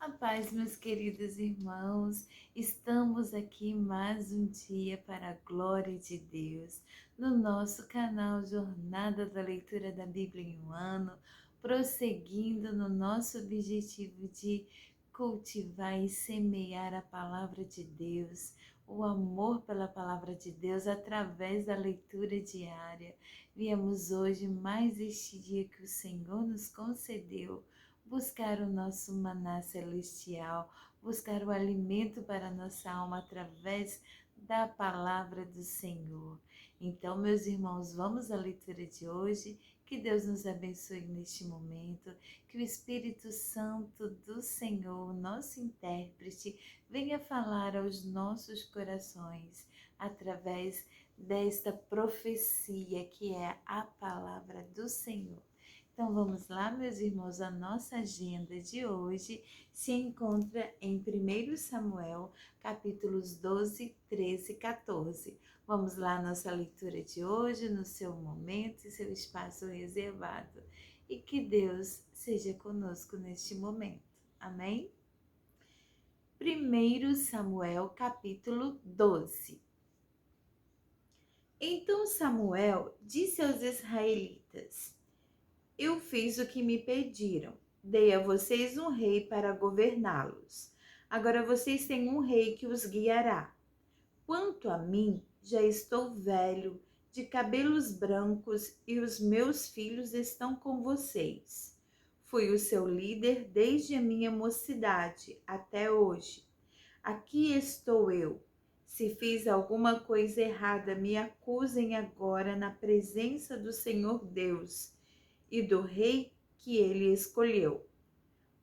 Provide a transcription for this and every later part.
A paz, meus queridos irmãos, estamos aqui mais um dia para a glória de Deus, no nosso canal Jornada da Leitura da Bíblia em um Ano, prosseguindo no nosso objetivo de cultivar e semear a palavra de Deus, o amor pela palavra de Deus através da leitura diária. Viemos hoje, mais este dia que o Senhor nos concedeu, buscar o nosso maná celestial, buscar o alimento para a nossa alma através da palavra do Senhor. Então, meus irmãos, vamos à leitura de hoje. Que Deus nos abençoe neste momento, que o Espírito Santo do Senhor, nosso intérprete, venha falar aos nossos corações através desta profecia que é a palavra do Senhor. Então vamos lá, meus irmãos, a nossa agenda de hoje se encontra em 1 Samuel, capítulos 12, 13 e 14. Vamos lá, nossa leitura de hoje, no seu momento e seu espaço reservado. E que Deus seja conosco neste momento. Amém? 1 Samuel, capítulo 12. Então Samuel disse aos israelitas: Eu fiz o que me pediram. Dei a vocês um rei para governá-los. Agora vocês têm um rei que os guiará. Quanto a mim, já estou velho, de cabelos brancos, e os meus filhos estão com vocês. Fui o seu líder desde a minha mocidade até hoje. Aqui estou eu. Se fiz alguma coisa errada, me acusem agora na presença do Senhor Deus e do rei que ele escolheu.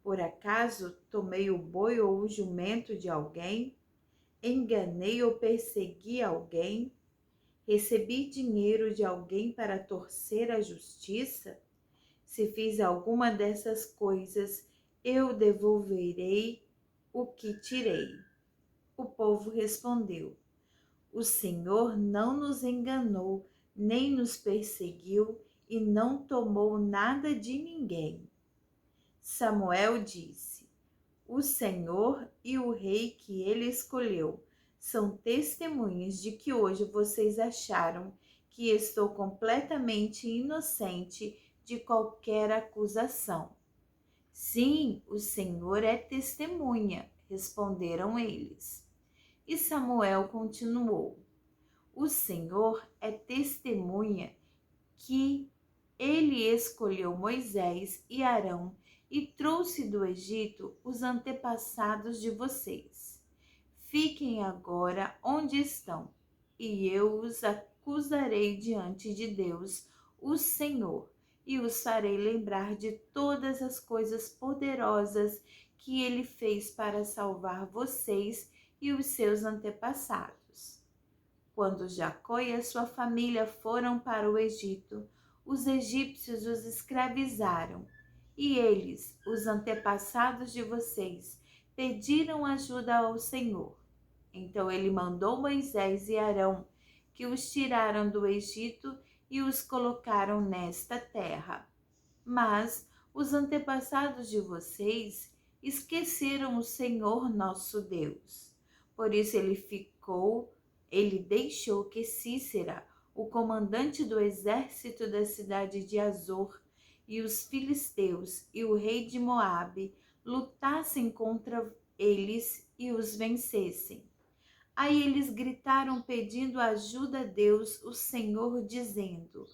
Por acaso tomei o boi ou o jumento de alguém? Enganei ou persegui alguém? Recebi dinheiro de alguém para torcer a justiça? Se fiz alguma dessas coisas, eu devolverei o que tirei. O povo respondeu: O Senhor não nos enganou, nem nos perseguiu e não tomou nada de ninguém. Samuel disse: O Senhor e o rei que ele escolheu são testemunhas de que hoje vocês acharam que estou completamente inocente de qualquer acusação. Sim, o Senhor é testemunha, responderam eles. E Samuel continuou: O Senhor é testemunha que ele escolheu Moisés e Arão e trouxe do Egito os antepassados de vocês. Fiquem agora onde estão, e eu os acusarei diante de Deus, o Senhor, e os farei lembrar de todas as coisas poderosas que ele fez para salvar vocês e os seus antepassados. Quando Jacó e a sua família foram para o Egito, os egípcios os escravizaram, e eles, os antepassados de vocês, pediram ajuda ao Senhor. Então ele mandou Moisés e Arão, que os tiraram do Egito e os colocaram nesta terra. Mas os antepassados de vocês esqueceram o Senhor nosso Deus. Por isso ele deixou que Císera, o comandante do exército da cidade de Azor, e os filisteus e o rei de Moabe lutassem contra eles e os vencessem. Aí eles gritaram pedindo ajuda a Deus, o Senhor, dizendo: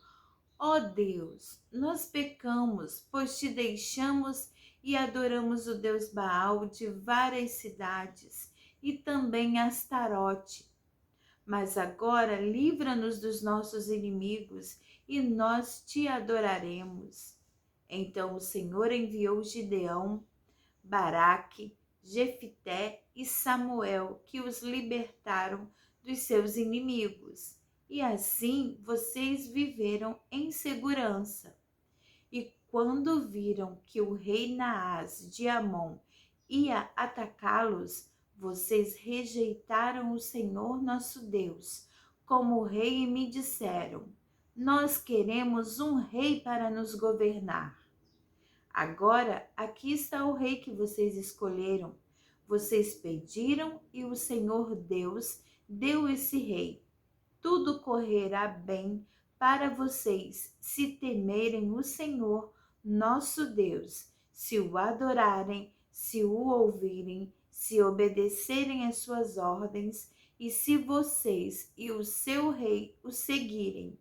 Ó Deus, nós pecamos, pois te deixamos e adoramos o Deus Baal de várias cidades e também Astarote. Mas agora livra-nos dos nossos inimigos e nós te adoraremos. Então o Senhor enviou Gideão, Baraque, Jefité e Samuel, que os libertaram dos seus inimigos. E assim vocês viveram em segurança. E quando viram que o rei Naás de Amon ia atacá-los, vocês rejeitaram o Senhor nosso Deus como rei e me disseram: Nós queremos um rei para nos governar. Agora, aqui está o rei que vocês escolheram. Vocês pediram e o Senhor Deus deu esse rei. Tudo correrá bem para vocês se temerem o Senhor, nosso Deus, se o adorarem, se o ouvirem, se obedecerem às suas ordens e se vocês e o seu rei o seguirem.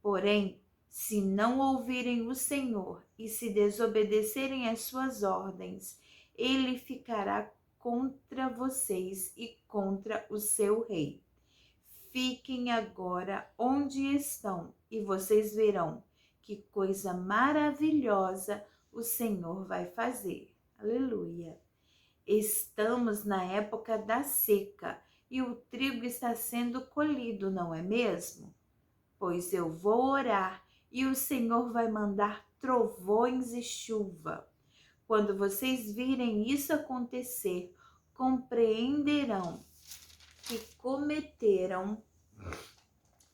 Porém, se não ouvirem o Senhor e se desobedecerem às suas ordens, ele ficará contra vocês e contra o seu rei. Fiquem agora onde estão e vocês verão que coisa maravilhosa o Senhor vai fazer. Aleluia! Estamos na época da seca e o trigo está sendo colhido, não é mesmo? Pois eu vou orar e o Senhor vai mandar trovões e chuva. Quando vocês virem isso acontecer, compreenderão que cometeram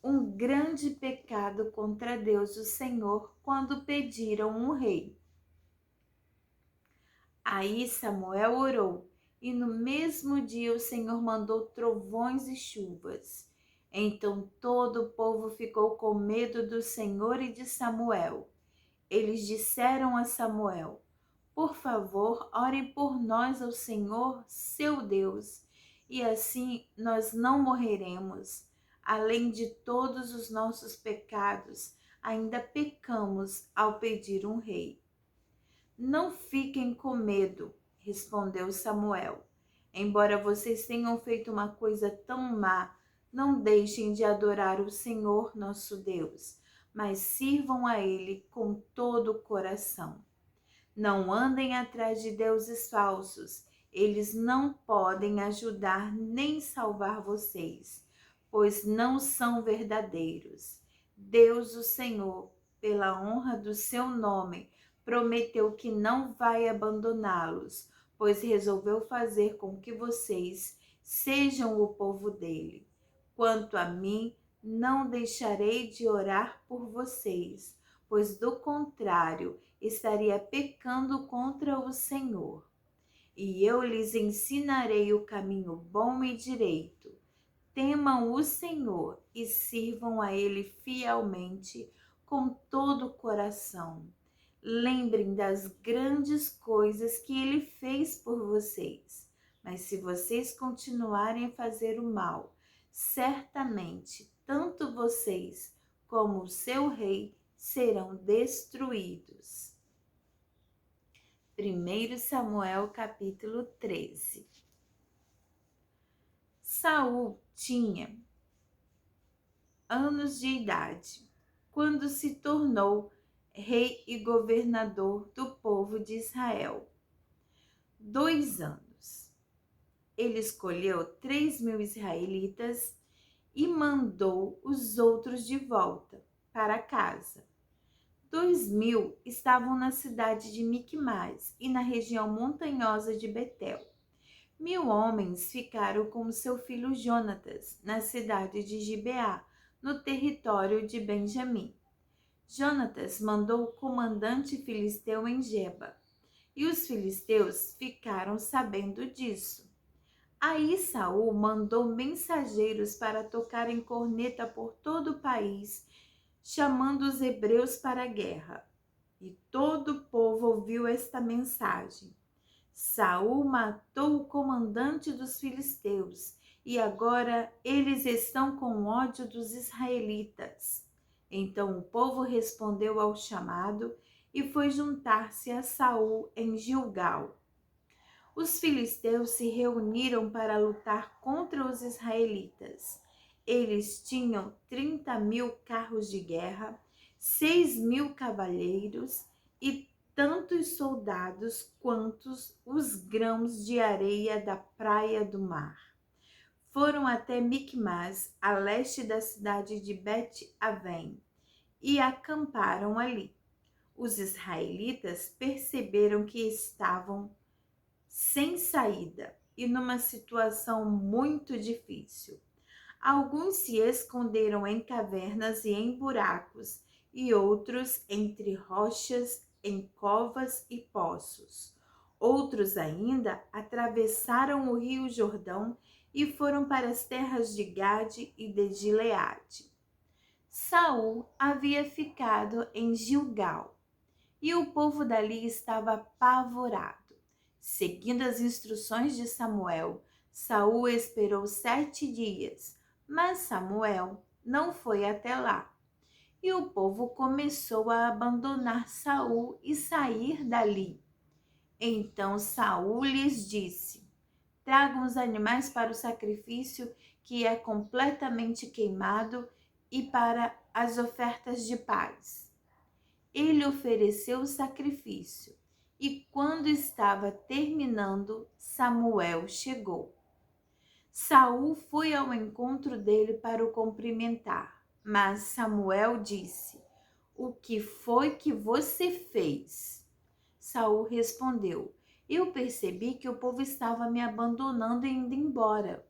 um grande pecado contra Deus, o Senhor, quando pediram um rei. Aí Samuel orou, e no mesmo dia o Senhor mandou trovões e chuvas. Então todo o povo ficou com medo do Senhor e de Samuel. Eles disseram a Samuel: por favor, orem por nós ao Senhor, seu Deus, e assim nós não morreremos. Além de todos os nossos pecados, ainda pecamos ao pedir um rei. Não fiquem com medo, respondeu Samuel. Embora vocês tenham feito uma coisa tão má, não deixem de adorar o Senhor nosso Deus, mas sirvam a Ele com todo o coração. Não andem atrás de deuses falsos, eles não podem ajudar nem salvar vocês, pois não são verdadeiros. Deus, o Senhor, pela honra do seu nome, prometeu que não vai abandoná-los, pois resolveu fazer com que vocês sejam o povo dele. Quanto a mim, não deixarei de orar por vocês, pois do contrário, estaria pecando contra o Senhor. E eu lhes ensinarei o caminho bom e direito. Temam o Senhor e sirvam a Ele fielmente com todo o coração. Lembrem das grandes coisas que Ele fez por vocês. Mas se vocês continuarem a fazer o mal, certamente tanto vocês como o seu rei serão destruídos. 1 Samuel capítulo 13. Saul tinha anos de idade quando se tornou rei e governador do povo de Israel. 2 anos. Ele escolheu 3.000 israelitas e mandou os outros de volta para casa. 2.000 estavam na cidade de Miquimás e na região montanhosa de Betel. 1.000 homens ficaram com seu filho Jonatas na cidade de Gibeá, no território de Benjamim. Jonatas mandou o comandante filisteu em Geba, e os filisteus ficaram sabendo disso. Aí Saul mandou mensageiros para tocarem corneta por todo o país, chamando os hebreus para a guerra. E todo o povo ouviu esta mensagem. Saul matou o comandante dos filisteus, e agora eles estão com ódio dos israelitas. Então o povo respondeu ao chamado e foi juntar-se a Saul em Gilgal. Os filisteus se reuniram para lutar contra os israelitas. Eles tinham 30.000 carros de guerra, 6.000 cavaleiros e tantos soldados quantos os grãos de areia da praia do mar. Foram até Micmas, a leste da cidade de Bet-Avém, e acamparam ali. Os israelitas perceberam que estavam sem saída e numa situação muito difícil. Alguns se esconderam em cavernas e em buracos, e outros entre rochas em covas e poços. Outros ainda atravessaram o rio Jordão e foram para as terras de Gade e de Gileade. Saul havia ficado em Gilgal e o povo dali estava apavorado. Seguindo as instruções de Samuel, Saul esperou 7 dias, mas Samuel não foi até lá. E o povo começou a abandonar Saul e sair dali. Então Saul lhes disse: tragam os animais para o sacrifício que é completamente queimado e para as ofertas de paz. Ele ofereceu o sacrifício e quando estava terminando, Samuel chegou. Saul foi ao encontro dele para o cumprimentar, mas Samuel disse: o que foi que você fez? Saul respondeu: eu percebi que o povo estava me abandonando e indo embora.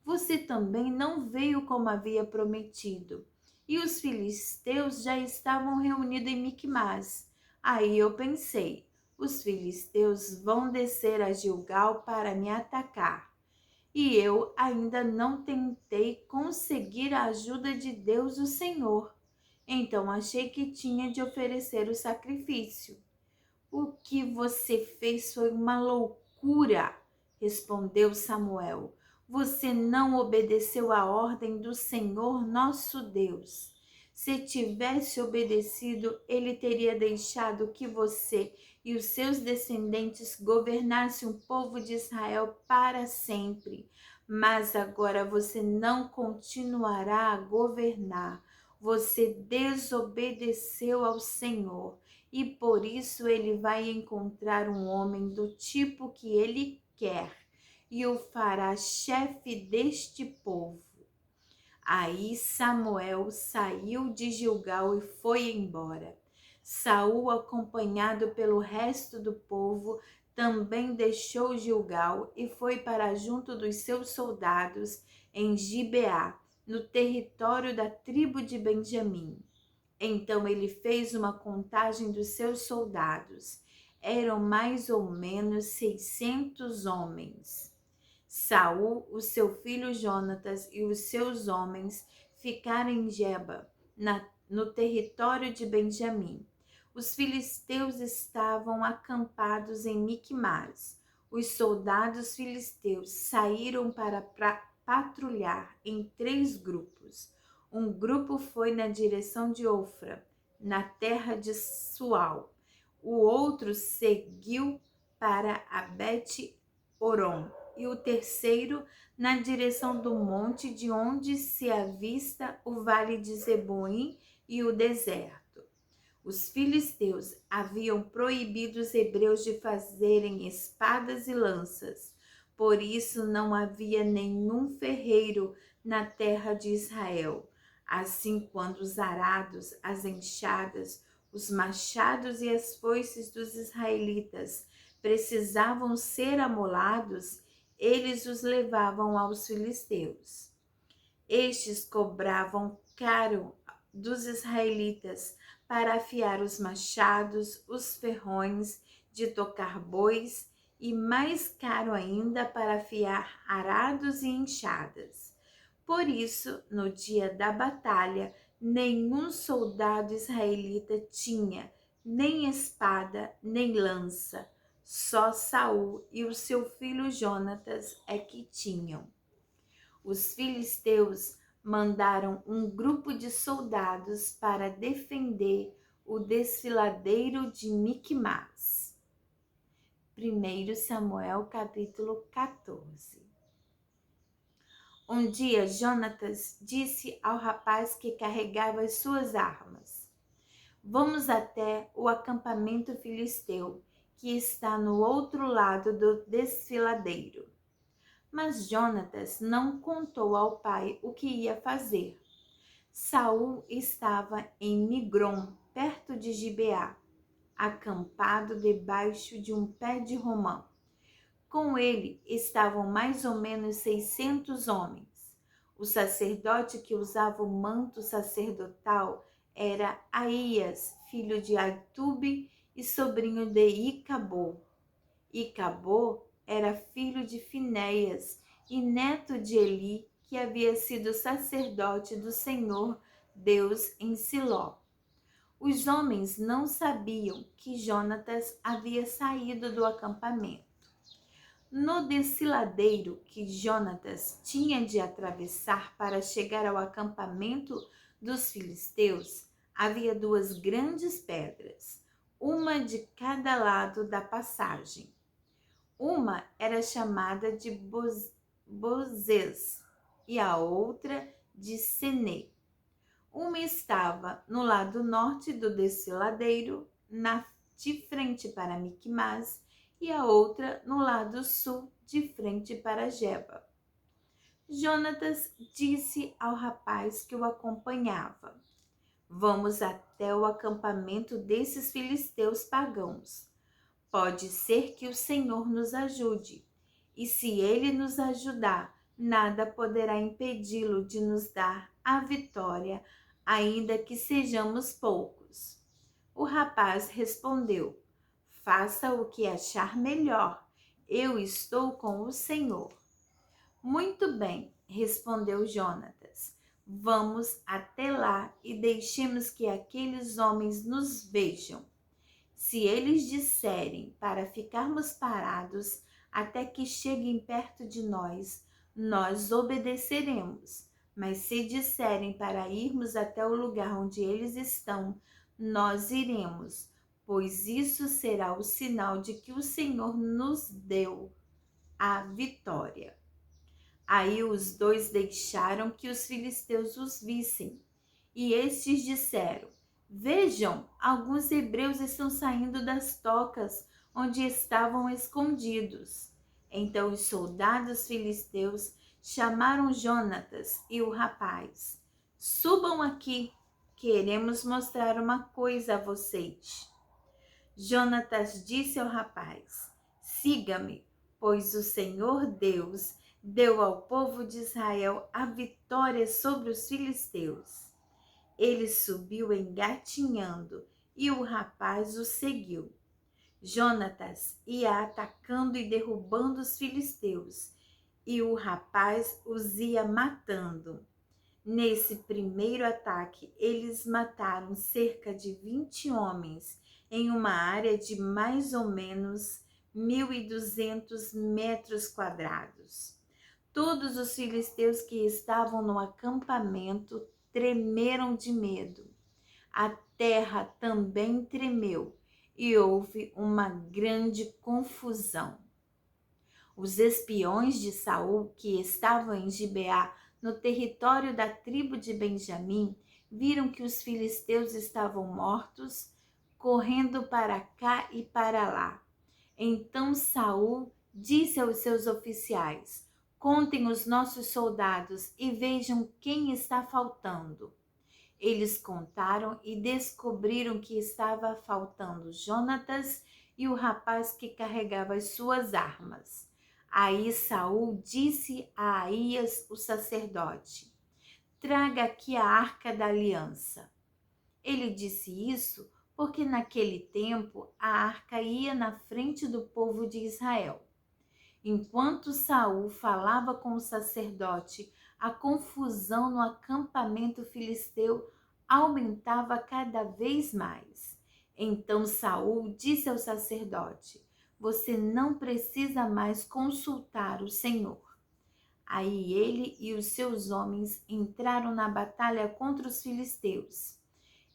Você também não veio como havia prometido. E os filisteus já estavam reunidos em Miquimás. Aí eu pensei: os filisteus vão descer a Gilgal para me atacar. E eu ainda não tentei conseguir a ajuda de Deus, o Senhor. Então achei que tinha de oferecer o sacrifício. O que você fez foi uma loucura, respondeu Samuel. Você não obedeceu à ordem do Senhor nosso Deus. Se tivesse obedecido, ele teria deixado que você e os seus descendentes governassem o povo de Israel para sempre. Mas agora você não continuará a governar. Você desobedeceu ao Senhor e por isso ele vai encontrar um homem do tipo que ele quer e o fará chefe deste povo. Aí Samuel saiu de Gilgal e foi embora. Saul, acompanhado pelo resto do povo, também deixou Gilgal e foi para junto dos seus soldados em Gibeá, no território da tribo de Benjamim. Então ele fez uma contagem dos seus soldados. Eram mais ou menos 600 homens. Saul, o seu filho Jonatas e os seus homens ficaram em Geba, no território de Benjamim. Os filisteus estavam acampados em Miquimás. Os soldados filisteus saíram para patrulhar em 3 grupos. Um grupo foi na direção de Ofra, na terra de Sual. O outro seguiu para Bet-Horon e o terceiro na direção do monte de onde se avista o vale de Zeboim e o deserto. Os filisteus haviam proibido os hebreus de fazerem espadas e lanças. Por isso não havia nenhum ferreiro na terra de Israel. Assim, quando os arados, as enxadas, os machados e as foices dos israelitas precisavam ser amolados, eles os levavam aos filisteus. Estes cobravam caro dos israelitas para afiar os machados, os ferrões de tocar bois e mais caro ainda para afiar arados e enxadas. Por isso, no dia da batalha, nenhum soldado israelita tinha nem espada nem lança. Só Saul e o seu filho Jonatas é que tinham. Os filisteus mandaram um grupo de soldados para defender o desfiladeiro de Miquimás. 1 Samuel capítulo 14. Um dia Jonatas disse ao rapaz que carregava as suas armas: vamos até o acampamento filisteu, que está no outro lado do desfiladeiro. Mas Jonatas não contou ao pai o que ia fazer. Saul estava em Migron, perto de Gibeá, acampado debaixo de um pé de romã. Com ele estavam mais ou menos 600 homens. O sacerdote que usava o manto sacerdotal era Aías, filho de Aitube, e sobrinho de Icabô. Icabô era filho de Finéias e neto de Eli, que havia sido sacerdote do Senhor Deus em Siló. Os homens não sabiam que Jonatas havia saído do acampamento. No desfiladeiro que Jonatas tinha de atravessar para chegar ao acampamento dos filisteus, havia duas grandes pedras, uma de cada lado da passagem. Uma era chamada de Bozez e a outra de Senê. Uma estava no lado norte do desfiladeiro, de frente para Micmas, e a outra no lado sul, de frente para Geba. Jonatas disse ao rapaz que o acompanhava: Vamos até o acampamento desses filisteus pagãos. Pode ser que o Senhor nos ajude, e se ele nos ajudar, nada poderá impedi-lo de nos dar a vitória, ainda que sejamos poucos. O rapaz respondeu: Faça o que achar melhor, eu estou com o Senhor. Muito bem, respondeu Jonatas. Vamos até lá e deixemos que aqueles homens nos vejam. Se eles disserem para ficarmos parados até que cheguem perto de nós, nós obedeceremos. Mas se disserem para irmos até o lugar onde eles estão, nós iremos, pois isso será o sinal de que o Senhor nos deu a vitória. Aí os dois deixaram que os filisteus os vissem, e estes disseram: Vejam, alguns hebreus estão saindo das tocas onde estavam escondidos. Então os soldados filisteus chamaram Jonatas e o rapaz. Subam aqui, queremos mostrar uma coisa a vocês. Jonatas disse ao rapaz: Siga-me, pois o Senhor Deus deu ao povo de Israel a vitória sobre os filisteus. Ele subiu engatinhando e o rapaz o seguiu. Jonatas ia atacando e derrubando os filisteus, e o rapaz os ia matando. Nesse primeiro ataque, eles mataram cerca de 20 homens em uma área de mais ou menos 1.200 metros quadrados. Todos os filisteus que estavam no acampamento tremeram de medo. A terra também tremeu e houve uma grande confusão. Os espiões de Saul, que estavam em Gibeá, no território da tribo de Benjamim, viram que os filisteus estavam mortos, correndo para cá e para lá. Então Saul disse aos seus oficiais: Contem os nossos soldados e vejam quem está faltando. Eles contaram e descobriram que estava faltando Jonatas e o rapaz que carregava as suas armas. Aí Saul disse a Aías, o sacerdote: Traga aqui a arca da aliança. Ele disse isso porque naquele tempo a arca ia na frente do povo de Israel. Enquanto Saul falava com o sacerdote, a confusão no acampamento filisteu aumentava cada vez mais. Então Saul disse ao sacerdote: Você não precisa mais consultar o Senhor. Aí ele e os seus homens entraram na batalha contra os filisteus.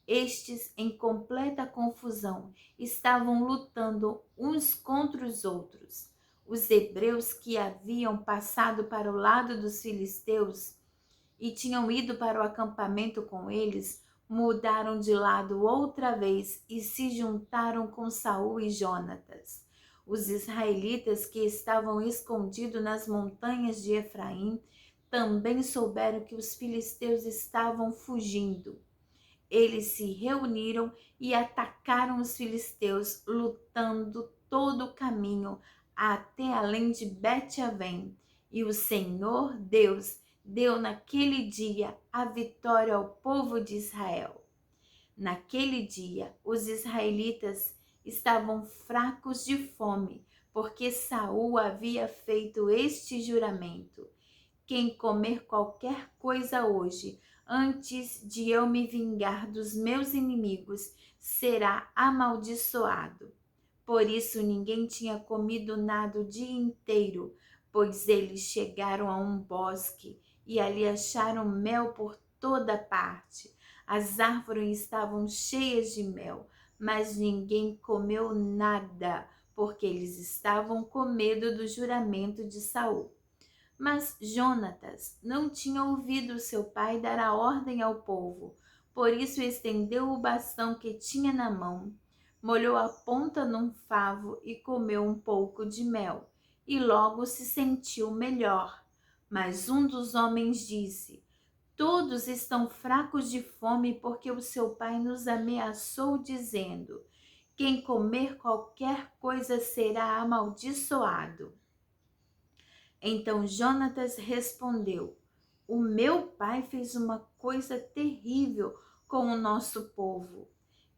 Estes, em completa confusão, estavam lutando uns contra os outros. Os hebreus que haviam passado para o lado dos filisteus e tinham ido para o acampamento com eles, mudaram de lado outra vez e se juntaram com Saul e Jonatas. Os israelitas que estavam escondidos nas montanhas de Efraim também souberam que os filisteus estavam fugindo. Eles se reuniram e atacaram os filisteus, lutando todo o caminho até além de Bet-Avém. E o Senhor Deus deu naquele dia a vitória ao povo de Israel. Naquele dia, os israelitas estavam fracos de fome, porque Saul havia feito este juramento: quem comer qualquer coisa hoje, antes de eu me vingar dos meus inimigos, será amaldiçoado. Por isso ninguém tinha comido nada o dia inteiro, pois eles chegaram a um bosque e ali acharam mel por toda parte. As árvores estavam cheias de mel, mas ninguém comeu nada, porque eles estavam com medo do juramento de Saul. Mas Jonatas não tinha ouvido seu pai dar a ordem ao povo, por isso estendeu o bastão que tinha na mão, molhou a ponta num favo e comeu um pouco de mel, e logo se sentiu melhor. Mas um dos homens disse: todos estão fracos de fome porque o seu pai nos ameaçou dizendo: quem comer qualquer coisa será amaldiçoado. Então Jonatas respondeu: o meu pai fez uma coisa terrível com o nosso povo.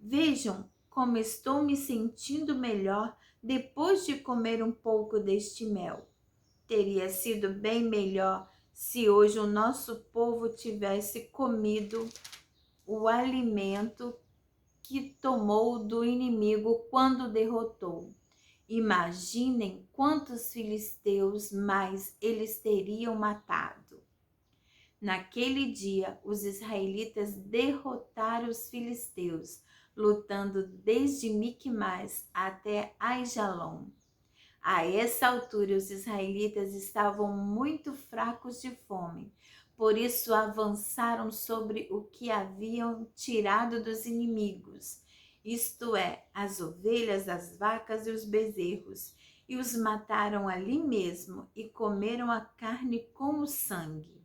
Vejam como estou me sentindo melhor depois de comer um pouco deste mel. Teria sido bem melhor se hoje o nosso povo tivesse comido o alimento que tomou do inimigo quando derrotou. Imaginem quantos filisteus mais eles teriam matado. Naquele dia, os israelitas derrotaram os filisteus, lutando desde Miquimás até Aijalon. A essa altura, os israelitas estavam muito fracos de fome, por isso avançaram sobre o que haviam tirado dos inimigos, isto é, as ovelhas, as vacas e os bezerros, e os mataram ali mesmo e comeram a carne com o sangue.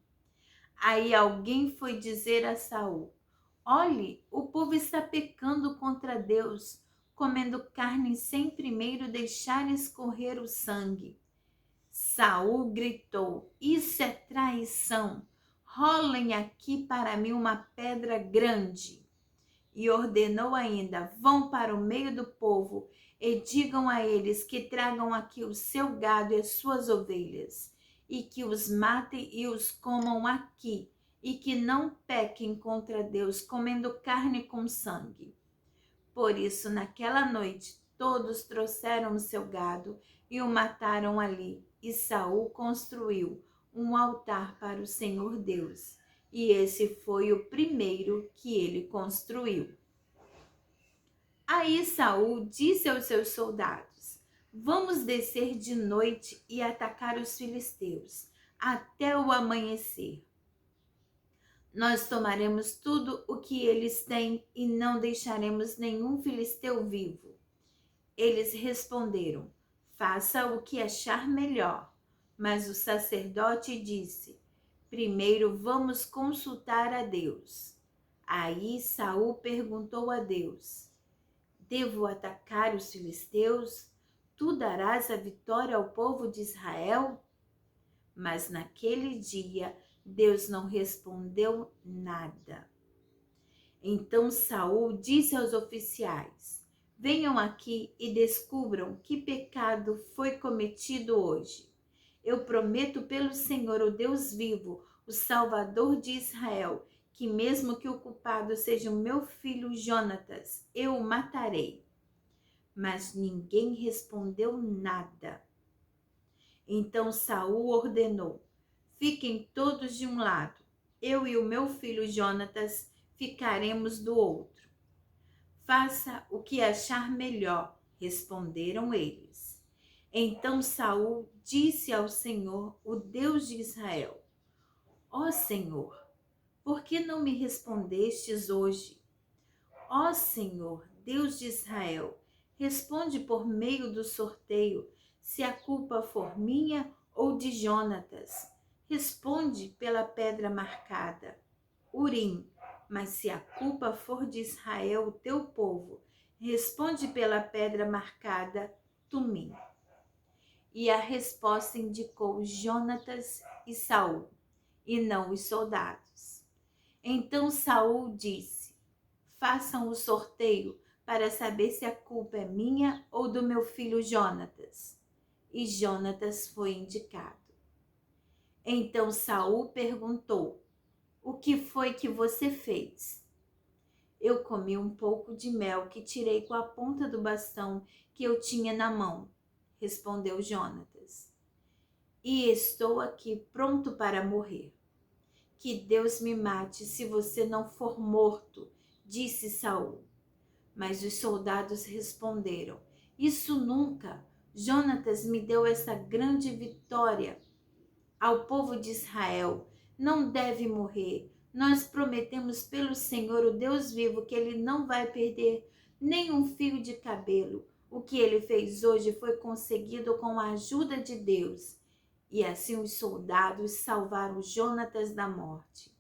Aí alguém foi dizer a Saul: olhe, o povo está pecando contra Deus, comendo carne sem primeiro deixar escorrer o sangue. Saul gritou: isso é traição. Rolem aqui para mim uma pedra grande. E ordenou ainda: vão para o meio do povo e digam a eles que tragam aqui o seu gado e as suas ovelhas, e que os matem e os comam aqui, e que não pequem contra Deus comendo carne com sangue. Por isso, naquela noite, todos trouxeram o seu gado e o mataram ali, e Saul construiu um altar para o Senhor Deus. E esse foi o primeiro que ele construiu. Aí Saul disse aos seus soldados: vamos descer de noite e atacar os filisteus até o amanhecer. Nós tomaremos tudo o que eles têm e não deixaremos nenhum filisteu vivo. Eles responderam: faça o que achar melhor. Mas o sacerdote disse: primeiro vamos consultar a Deus. Aí Saul perguntou a Deus: devo atacar os filisteus? Tu darás a vitória ao povo de Israel? Mas naquele dia Deus não respondeu nada. Então Saul disse aos oficiais: venham aqui e descubram que pecado foi cometido hoje. Eu prometo pelo Senhor, o Deus vivo, o Salvador de Israel, que mesmo que o culpado seja o meu filho Jonatas, eu o matarei. Mas ninguém respondeu nada. Então Saul ordenou: fiquem todos de um lado, eu e o meu filho Jonatas ficaremos do outro. Faça o que achar melhor, responderam eles. Então Saul disse ao Senhor, o Deus de Israel: ó Senhor, por que não me respondestes hoje? Ó Senhor, Deus de Israel, responde por meio do sorteio, se a culpa for minha ou de Jonatas. Responde pela pedra marcada, Urim. Mas se a culpa for de Israel, o teu povo, responde pela pedra marcada, Tumim. E a resposta indicou Jonatas e Saul, e não os soldados. Então Saul disse: façam o sorteio para saber se a culpa é minha ou do meu filho Jonatas. E Jonatas foi indicado. Então Saul perguntou: o que foi que você fez? Eu comi um pouco de mel que tirei com a ponta do bastão que eu tinha na mão, respondeu Jonatas. E estou aqui pronto para morrer. Que Deus me mate se você não for morto, disse Saul. Mas os soldados responderam: isso nunca! Jonatas me deu essa grande vitória. Ao povo de Israel: não deve morrer. Nós prometemos pelo Senhor, o Deus vivo, que ele não vai perder nem um fio de cabelo. O que ele fez hoje foi conseguido com a ajuda de Deus. E assim os soldados salvaram Jonatas da morte.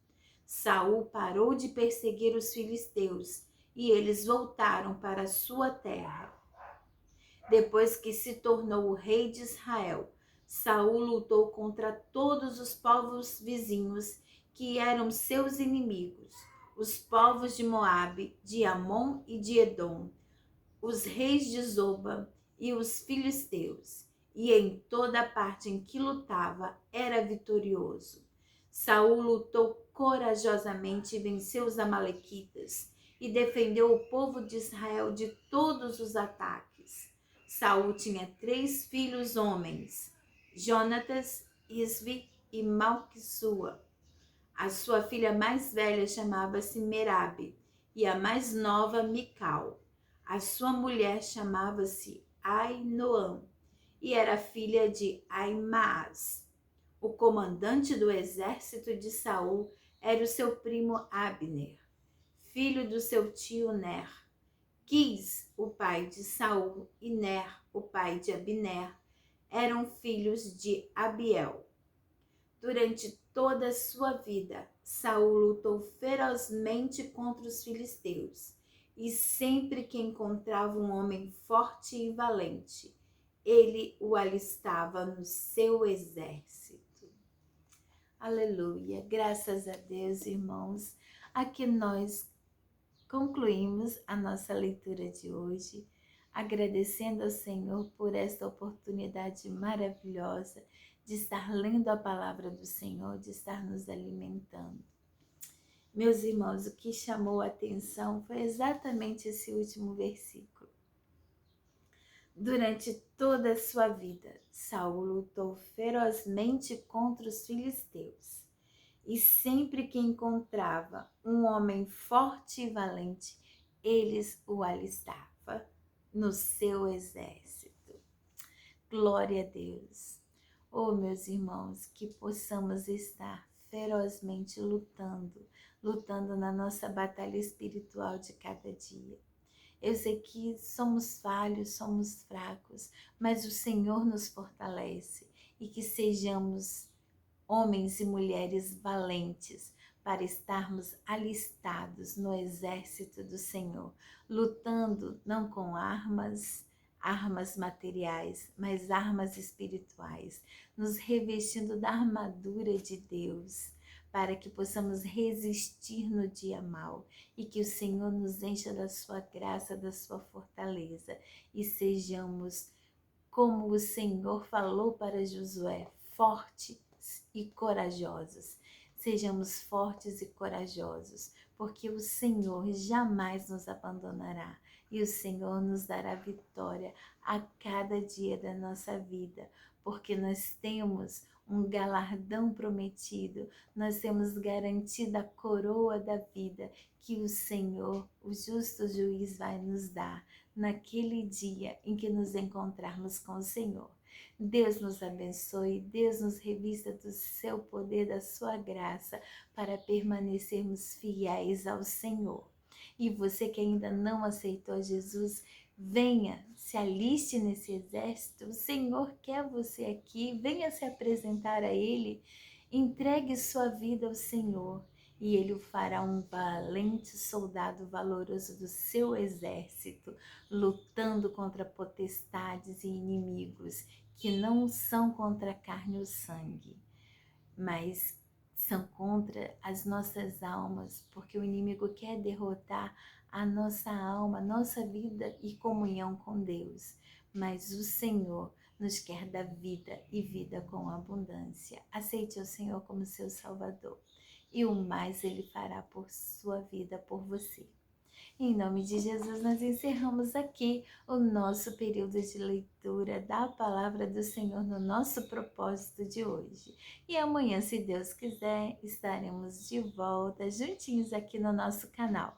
Saul parou de perseguir os filisteus e eles voltaram para a sua terra. Depois que se tornou o rei de Israel, Saul lutou contra todos os povos vizinhos que eram seus inimigos, os povos de Moabe, de Amon e de Edom, os reis de Zoba e os filisteus, e em toda a parte em que lutava era vitorioso. Saul lutou corajosamente e venceu os amalequitas e defendeu o povo de Israel de todos os ataques. Saul tinha 3 filhos homens, Jonatas, Isvi e Malquissua. A sua filha mais velha chamava-se Merabe e a mais nova Mical. A sua mulher chamava-se Ainoam e era filha de Aimaas. O comandante do exército de Saul era o seu primo Abner, filho do seu tio Ner. Quis, o pai de Saul, e Ner, o pai de Abner, eram filhos de Abiel. Durante toda a sua vida, Saul lutou ferozmente contra os filisteus, e sempre que encontrava um homem forte e valente, ele o alistava no seu exército. Aleluia! Graças a Deus, irmãos, aqui nós concluímos a nossa leitura de hoje, agradecendo ao Senhor por esta oportunidade maravilhosa de estar lendo a palavra do Senhor, de estar nos alimentando. Meus irmãos, o que chamou a atenção foi exatamente esse último versículo. Durante toda a sua vida, Saul lutou ferozmente contra os filisteus. E sempre que encontrava um homem forte e valente, eles o alistava no seu exército. Glória a Deus! Oh, meus irmãos, que possamos estar ferozmente lutando na nossa batalha espiritual de cada dia. Eu sei que somos falhos, somos fracos, mas o Senhor nos fortalece e que sejamos homens e mulheres valentes para estarmos alistados no exército do Senhor, lutando não com armas materiais, mas armas espirituais, nos revestindo da armadura de Deus, para que possamos resistir no dia mau e que o Senhor nos encha da sua graça, da sua fortaleza e sejamos, como o Senhor falou para Josué, fortes e corajosos. Sejamos fortes e corajosos, porque o Senhor jamais nos abandonará e o Senhor nos dará vitória a cada dia da nossa vida, porque nós temos um galardão prometido, nós temos garantida a coroa da vida que o Senhor, o justo juiz, vai nos dar naquele dia em que nos encontrarmos com o Senhor. Deus nos abençoe, Deus nos revista do seu poder, da sua graça, para permanecermos fiéis ao Senhor. E você que ainda não aceitou Jesus, venha, se aliste nesse exército. O Senhor quer você aqui, venha se apresentar a Ele, entregue sua vida ao Senhor. E Ele o fará um valente soldado valoroso do seu exército, lutando contra potestades e inimigos que não são contra a carne ou sangue, mas são contra as nossas almas, porque o inimigo quer derrotar a nossa alma, a nossa vida e comunhão com Deus. Mas o Senhor nos quer dar vida e vida com abundância. Aceite o Senhor como seu Salvador e o mais Ele fará por sua vida, por você. Em nome de Jesus, nós encerramos aqui o nosso período de leitura da Palavra do Senhor no nosso propósito de hoje. E amanhã, se Deus quiser, estaremos de volta juntinhos aqui no nosso canal.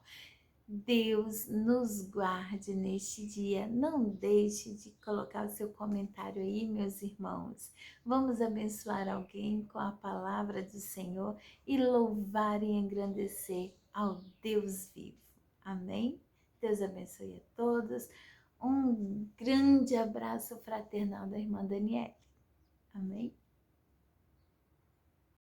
Deus nos guarde neste dia. Não deixe de colocar o seu comentário aí, meus irmãos. Vamos abençoar alguém com a palavra do Senhor e louvar e engrandecer ao Deus vivo. Amém? Deus abençoe a todos. Um grande abraço fraternal da irmã Daniele. Amém?